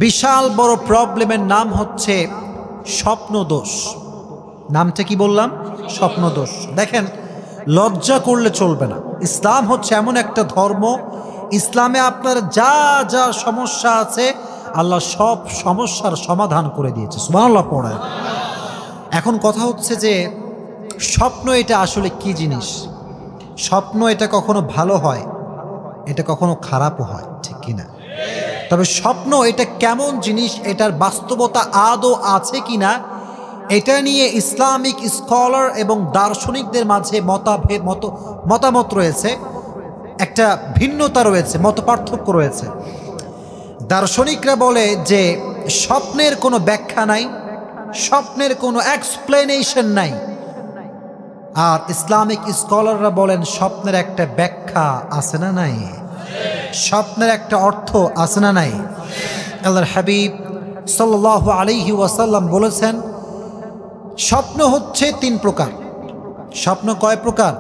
বিশাল বড় প্রবলেমের নাম হচ্ছে স্বপ্নদোষ। নামটা কি বললাম? স্বপ্নদোষ। দেখেন, লজ্জা করলে চলবে না। ইসলাম হচ্ছে এমন একটা ধর্ম, ইসলামে আপনার যা যা সমস্যা আছে আল্লাহ সব সমস্যার সমাধান করে দিয়েছে। সুবহানাল্লাহ পড়েন। এখন কথা হচ্ছে যে স্বপ্ন এটা আসলে কি জিনিস? স্বপ্ন এটা কখনো ভালো হয়, এটা কখনো খারাপও হয়, ঠিক কিনা? তবে স্বপ্ন এটা কেমন জিনিস, এটার বাস্তবতা আদৌ আছে কিনা, এটা নিয়ে ইসলামিক স্কলার এবং দার্শনিকদের মাঝে মতামত রয়েছে, একটা ভিন্নতা রয়েছে, মতপার্থক্য রয়েছে। দার্শনিকরা বলে যে স্বপ্নের কোনো ব্যাখ্যা নাই, স্বপ্নের কোনো এক্সপ্লেনেশন নাই। আর ইসলামিক স্কলাররা বলেন স্বপ্নের একটা ব্যাখ্যা আছে না নাই, স্বপ্নের একটা অর্থ আছে না নাই। আল্লাহর হাবিব সাল্লাল্লাহু আলাইহি ওয়াসাল্লাম বলেছেন স্বপ্ন হচ্ছে 3 প্রকার। স্বপ্ন কয় প্রকার?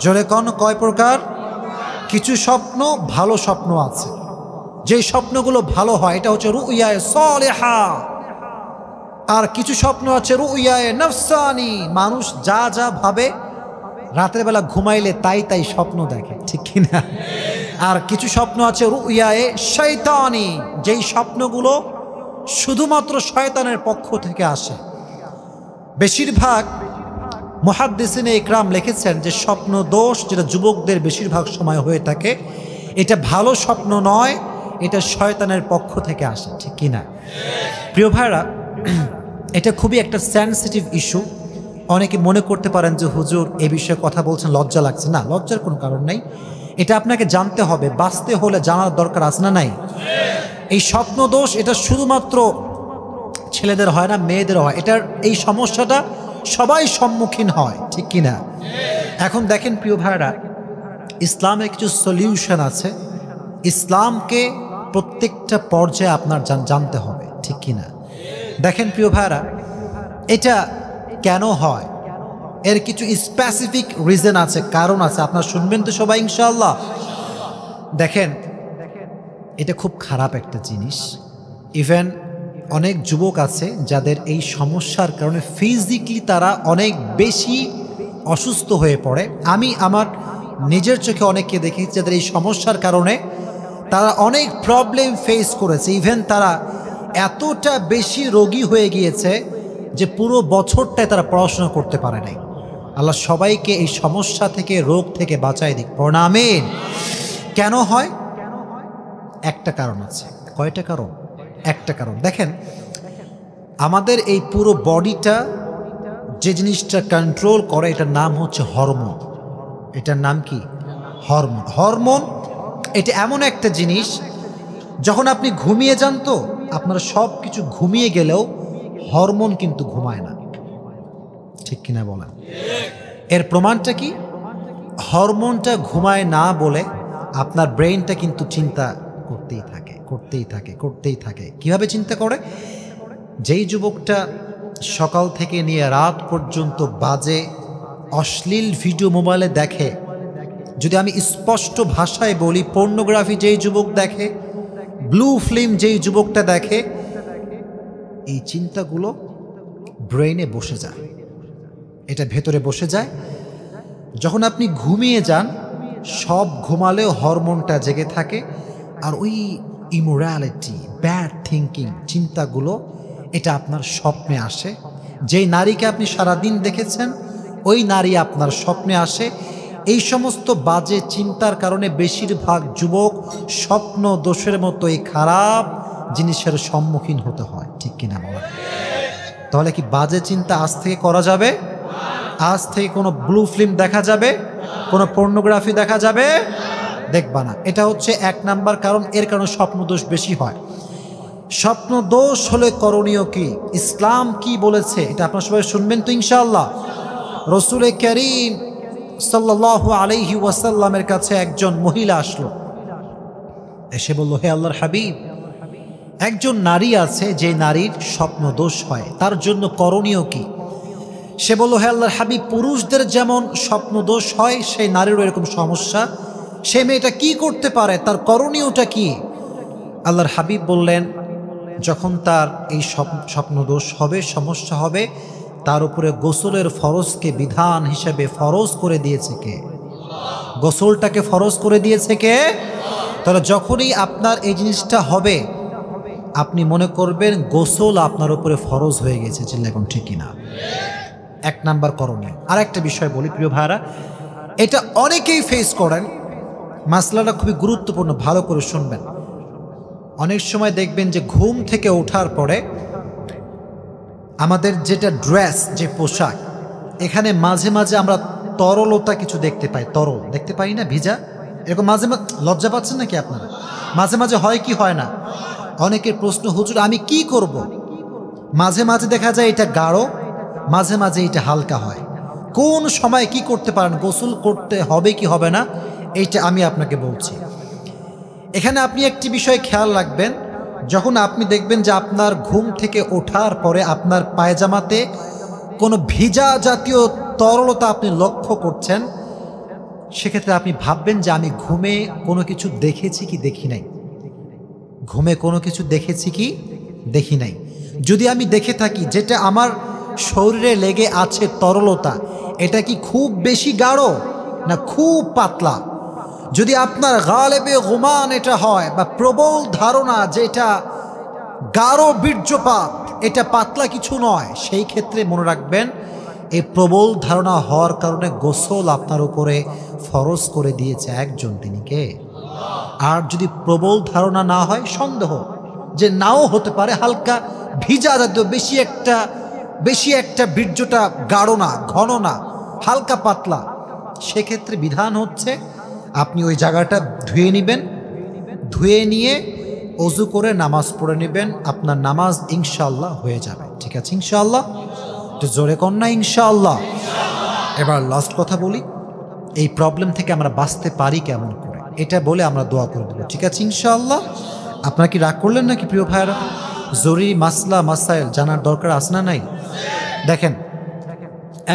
জোরে কোন কয় প্রকার? কিছু স্বপ্ন ভালো স্বপ্ন আছে, যে স্বপ্নগুলো ভালো হয় এটা হচ্ছে রুইয়ায়ে সালেহা। আর কিছু স্বপ্ন আছে রুইয়ায়ে নফসানি, মানুষ যা যা ভাবে রাতের বেলা ঘুমাইলে তাই তাই স্বপ্ন দেখে, ঠিক কিনা? আর কিছু স্বপ্ন আছে রুইয়ায়ে শয়তানি, যেই স্বপ্নগুলো শুধুমাত্র শয়তানের পক্ষ থেকে আসে। বেশিরভাগ মুহাদ্দিসিনে ইকরাম লিখেছেন যে স্বপ্ন দোষ যেটা যুবকদের বেশিরভাগ সময় হয়ে থাকে, এটা ভালো স্বপ্ন নয়, এটা শয়তানের পক্ষ থেকে আসে, ঠিক কিনা? প্রিয় ভাইরা, এটা খুবই একটা সেনসিটিভ ইস্যু। অনেকে মনে করতে পারেন যে হুজুর এ বিষয়ে কথা বলছেন, লজ্জা লাগছে। না, লজ্জার কোনো কারণ নাই। এটা আপনাকে জানতে হবে, বাঁচতে হলে জানার দরকার আছে না নাই? এই স্বপ্ন দোষ এটা শুধুমাত্র ছেলেদের হয় না, মেয়েদের হয়। এটার এই সমস্যাটা সবাই সম্মুখীন হয়, ঠিক কিনা? এখন দেখেন প্রিয় ভাইরা, ইসলামের কিছু সলিউশন আছে। ইসলামকে প্রত্যেকটা পর্যায়ে আপনার জানতে হবে, ঠিক কিনা? দেখেন প্রিয় ভাইরা, এটা কেন হয় এর কিছু স্পেসিফিক রিজন আছে, কারণ আছে। আপনারা শুনবেন তো সবাই ইনশাআল্লাহ? দেখেন, এটা খুব খারাপ একটা জিনিস। ইভেন অনেক যুবক আছে যাদের এই সমস্যার কারণে ফিজিক্যালি তারা অনেক বেশি অসুস্থ হয়ে পড়ে। আমি আমার নিজের চোখে অনেককে দেখেছি যাদের এই সমস্যার কারণে তারা অনেক প্রবলেম ফেস করেছে। ইভেন তারা এতটা বেশি রোগী হয়ে গিয়েছে যে পুরো বছরটায় তারা পড়াশোনা করতে পারে নাই। আল্লাহ সবাইকে এই সমস্যা থেকে, রোগ থেকে বাঁচায় দিক। আমিন। কেন হয়? একটা কারণ আছে। কয়টা কারণ? একটা কারণ। দেখেন, আমাদের এই পুরো বডিটা যে জিনিসটা কন্ট্রোল করে এটার নাম হচ্ছে হরমোন। এটার নাম কি? হরমোন। হরমোন এটা এমন একটা জিনিস, যখন আপনি ঘুমিয়ে যান তো আপনার সব কিছু ঘুমিয়ে গেলেও হরমোন কিন্তু ঘুমায় না, ঠিক কিনা বলেন? এর প্রমাণটা কি? হরমোনটা ঘুমায় না বলে আপনার ব্রেইনটা কিন্তু চিন্তা করতেই থাকে, করতেই থাকে, করতেই থাকে। কিভাবে চিন্তা করে? যেই যুবকটা সকাল থেকে নিয়ে রাত পর্যন্ত বাজে অশ্লীল ভিডিও মোবাইলে দেখে, যদি আমি স্পষ্ট ভাষায় বলি, পর্নোগ্রাফি যেই যুবক দেখে, ব্লু ফিল্ম যেই যুবকটা দেখে, এই চিন্তাগুলো ব্রেইনে বসে যায়, এটা ভেতরে বসে যায়। যখন আপনি ঘুমিয়ে যান, সব ঘুমালেও হরমোনটা জেগে থাকে, আর ওই ইমোরালিটি, ব্যাড থিঙ্কিং চিন্তাগুলো এটা আপনার স্বপ্নে আসে। যেই নারীকে আপনি সারাদিন দেখেছেন ওই নারী আপনার স্বপ্নে আসে। এই সমস্ত বাজে চিন্তার কারণে বেশিরভাগ যুবক স্বপ্ন দোষের মতো এই খারাপ জিনিসের সম্মুখীন হতে হয়, ঠিক কিনা বলা? তাহলে কি বাজে চিন্তা আজ থেকে করা যাবে? আজ থেকে কোনো ব্লু ফিল্ম দেখা যাবে? কোনো পর্নোগ্রাফি দেখা যাবে? দেখবা না। এটা হচ্ছে 1 নাম্বার কারণ। এর কারণে স্বপ্ন দোষ বেশি হয়। স্বপ্ন দোষ হলে করণীয় কি, ইসলাম কি বলেছে, এটা আপনারা সবাই শুনবেন তো ইনশাআল্লাহ। রাসূল কারীম সাল্লাল্লাহু আলাইহি ওয়াসাল্লামের কাছে একজন মহিলা আসলো, এসে বলল, হে আল্লাহর হাবিব, একজন নারী আছে যে নারীর স্বপ্ন দোষ হয়, তার জন্য করণীয় কি? সে বলল, হে আল্লাহর হাবিব, পুরুষদের যেমন স্বপ্ন দোষ হয় সেই নারীরও এরকম সমস্যা, সে মেয়েটা কি করতে পারে, তার করণীয়টা কি? আল্লাহর হাবিব বললেন, যখন তার এই স্বপ্নদোষ হবে, সমস্যা হবে, তার উপরে গোসলের ফরজকে বিধান হিসেবে ফরজ করে দিয়েছে কে? গোসলটাকে ফরজ করে দিয়েছে কে? তাহলে যখনই আপনার এই জিনিসটা হবে, আপনি মনে করবেন গোসল আপনার উপরে ফরজ হয়ে গেছে। চিল্লা এখন ঠিক কিনা? এক নাম্বার করণীয়। আর একটা বিষয় বলি প্রিয় ভাইরা, এটা অনেকেই ফেস করেন, মাসলাটা খুবই গুরুত্বপূর্ণ, ভালো করে শুনবেন। অনেক সময় দেখবেন যে ঘুম থেকে ওঠার পরে আমাদের যেটা ড্রেস, যে পোশাক, এখানে মাঝে মাঝে আমরা তরলতা কিছু দেখতে পাই, তরল দেখতে পাই না, ভিজা এরকম মাঝে মাঝে। লজ্জা পাচ্ছেন নাকি আপনারা? মাঝে মাঝে হয় কি হয় না? অনেকের প্রশ্ন, হুজুর আমি কি করব? মাঝে মাঝে দেখা যায় এটা গাঢ়, মাঝে মাঝে এটা হালকা হয়। কোন সময় কি করতে পারেন, গোসল করতে হবে কি হবে না, এইটা আমি আপনাকে বলছি। এখানে আপনি একটি বিষয় খেয়াল রাখবেন, যখন আপনি দেখবেন যে আপনার ঘুম থেকে ওঠার পরে আপনার পায়জামাতে কোনো ভিজা জাতীয় তরলতা আপনি লক্ষ্য করছেন, সেক্ষেত্রে আপনি ভাববেন যে আমি ঘুমে কোনো কিছু দেখেছি কি দেখি নাই, ঘুমে কোনো কিছু দেখেছি কি দেখি নাই। যদি আমি দেখে থাকি যেটা আমার শরীরে লেগে আছে তরলতা, এটা কি খুব বেশি গাঢ় না খুব পাতলা? যদি আপনার গালেবে গুমান এটা হয়, বা প্রবল ধারণা যে এটা গাঢ় বীর্যপাত, এটা পাতলা কিছু নয়, সেই ক্ষেত্রে মনে রাখবেন এই প্রবল ধারণা হওয়ার কারণে গোসল আপনার উপরে ফরজ করে দিয়েছে একজন, তিনি কে? আর যদি প্রবল ধারণা না হয়, সন্দেহ যে নাও হতে পারে, হালকা ভিজা জাতীয়, বেশি একটা বীর্যটা গাঢ় না, ঘন না, হালকা পাতলা, সেক্ষেত্রে বিধান হচ্ছে আপনি ওই জায়গাটা ধুয়ে নেবেন, ধুয়ে নিয়ে অজু করে নামাজ পড়ে নেবেন, আপনার নামাজ ইনশাআল্লাহ হয়ে যাবে। ঠিক আছে ইনশাআল্লাহ? তো জোরে কন্যা ইনশাআল্লাহ। এবার লাস্ট কথা বলি, এই প্রবলেম থেকে আমরা বাঁচতে পারি কেমন করে, এটা বলে আমরা দোয়া করে দেবো। ঠিক আছে ইনশাআল্লাহ? আপনারা কি রাগ করলেন নাকি প্রিয় ভাইয়েরা? জরুরি মাসলা মাসাইল জানার দরকার আছে না নাই? দেখেন,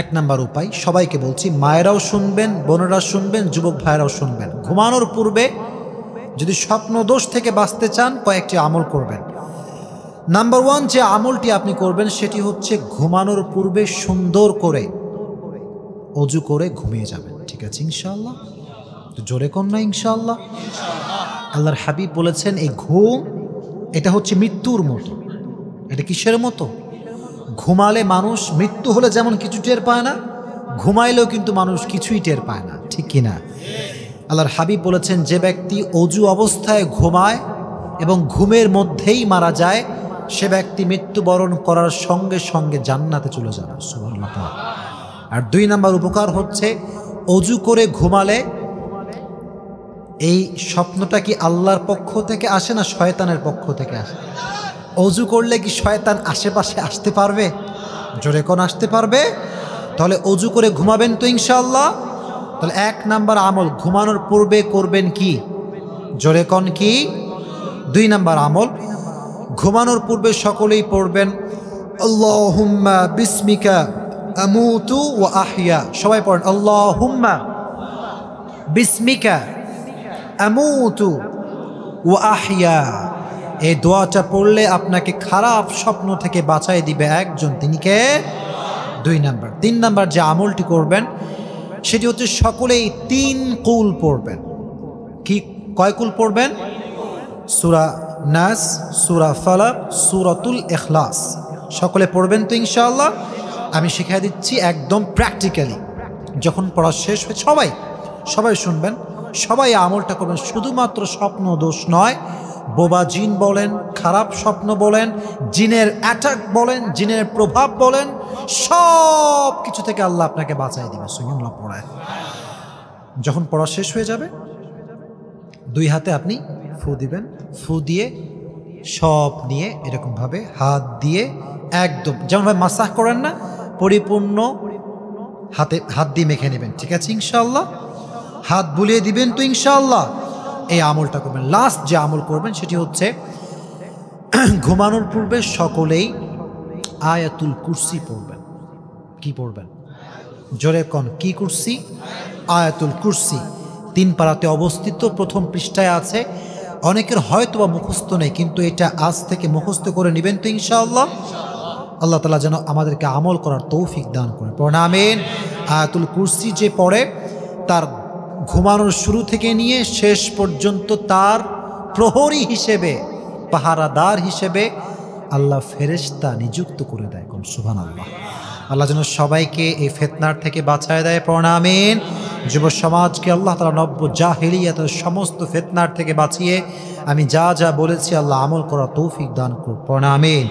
এক নাম্বার উপায়, সবাইকে বলছি, মায়েরাও শুনবেন, বোনেরা শুনবেন, যুবক ভাইয়েরাও শুনবেন। ঘুমানোর পূর্বে যদি স্বপ্ন দোষ থেকে বাঁচতে চান, কয়েকটি আমল করবেন। নাম্বার 1 যে আমলটি আপনি করবেন সেটি হচ্ছে ঘুমানোর পূর্বে সুন্দর করে অজু করে ঘুমিয়ে যাবেন। ঠিক আছে ইনশাআল্লাহ? তো জোরে কর না ইনশাআল্লাহ। আল্লাহর হাবিব বলেছেন এই ঘুম এটা হচ্ছে মৃত্যুর মতো। এটা কিসের মতো? ঘুমালে মানুষ, মৃত্যু হলে যেমন কিছু টের পায় না, ঘুমাইলেও কিন্তু মানুষ কিছুই টের পায় না, ঠিক কিনা? আল্লাহর হাবিব বলেছেন যে ব্যক্তি অজু অবস্থায় ঘুমায় এবং ঘুমের মধ্যেই মারা যায়, সে ব্যক্তি মৃত্যুবরণ করার সঙ্গে সঙ্গে জান্নাতে চলে যাবে। সুবহানাল্লাহ। আর 2 নাম্বার উপকার হচ্ছে, অজু করে ঘুমালে এই স্বপ্নটা কি আল্লাহর পক্ষ থেকে আসে না শয়তানের পক্ষ থেকে আসে? অজু করলে কি শয়তান আশেপাশে আসতে পারবে? জোরে কোন আসতে পারবে? তাহলে অজু করে ঘুমাবেন তো ইনশাআল্লাহ। তাহলে 1 নাম্বার আমল ঘুমানোর পূর্বে করবেন কি? জোরে কোন কি? 2 নাম্বার আমল, ঘুমানোর পূর্বে সকলেই পড়বেন আল্লাহুম্মা বিসমিকা আমুতু ওয়া আহইয়া। সবাই পড়েন আল্লাহুম্মা বিসমিকা আমুতু ওয়া আহইয়া। এই দোয়াটা পড়লে আপনাকে খারাপ স্বপ্ন থেকে বাঁচাই দিবে একজন, তিনি কে? 2 নাম্বার। 3 নাম্বার যে আমলটি করবেন সেটি হচ্ছে সকলেই 3 কুল পড়বেন। কি কয় কুল পড়বেন? সূরা নাস, সূরা ফালাক, সূরাতুল ইখলাস। সকলে পড়বেন তো ইনশাআল্লাহ? আমি শিখিয়ে দিচ্ছি একদম প্র্যাকটিক্যালি। যখন পড়া শেষ হয়ে সবাই শুনবেন, সবাই আমলটা করবেন। শুধুমাত্র স্বপ্ন দোষ নয়, বোবা জিন বলেন, খারাপ স্বপ্ন বলেন, জিনের অ্যাটাক বলেন, জিনের প্রভাব বলেন, সব কিছু থেকে আল্লাহ আপনাকে বাঁচাই দিবে। সুবহানাল্লাহ পড়ায়। যখন পড়া শেষ হয়ে যাবে 2 হাতে আপনি ফু দিবেন, ফু দিয়ে সব নিয়ে এরকমভাবে হাত দিয়ে একদম যেমনভাবে মাসাজ করেন না, পরিপূর্ণ হাত দিয়ে মেখে নেবেন। ঠিক আছে ইনশাআল্লাহ? হাত বুলিয়ে দিবেন তো ইনশাআল্লাহ? এই আমলটা করবেন। লাস্ট যে আমল করবেন সেটি হচ্ছে ঘুমানোর পূর্বে সকলেই আয়াতুল কুরসি পড়বেন। কি পড়বেন? জোরে কোন কি কুরসি? আয়াতুল কুরসি। 3 পারাতে অবস্থিত, প্রথম পৃষ্ঠায় আছে। অনেকের হয়তো বা মুখস্থ নেই, কিন্তু এটা আজ থেকে মুখস্থ করে নেবেন তো ইনশাআল্লাহ। আল্লাহ তাআলা যেন আমাদেরকে আমল করার তৌফিক দান করে। পড়ুন আমিন। আয়াতুল কুরসি যে পড়ে তার ঘুমানোর শুরু থেকে নিয়ে শেষ পর্যন্ত তার প্রহরী হিসেবে, পাহারাদার হিসেবে আল্লাহ ফেরেশতা নিযুক্ত করে দেয়। কোন সুবহানাল্লাহ। আল্লাহ যেন সবাইকে এই ফিতনার থেকে বাঁচায় দেয়। পড়ুন আমিন। যুব সমাজকে আল্লাহ তাআলা নব্য জাহেলিয়াতের সমস্ত ফিতনার থেকে বাঁচিয়ে আমি যা যা বলেছি আল্লাহ আমল করার তৌফিক দান করুন। পড়ুন আমিন।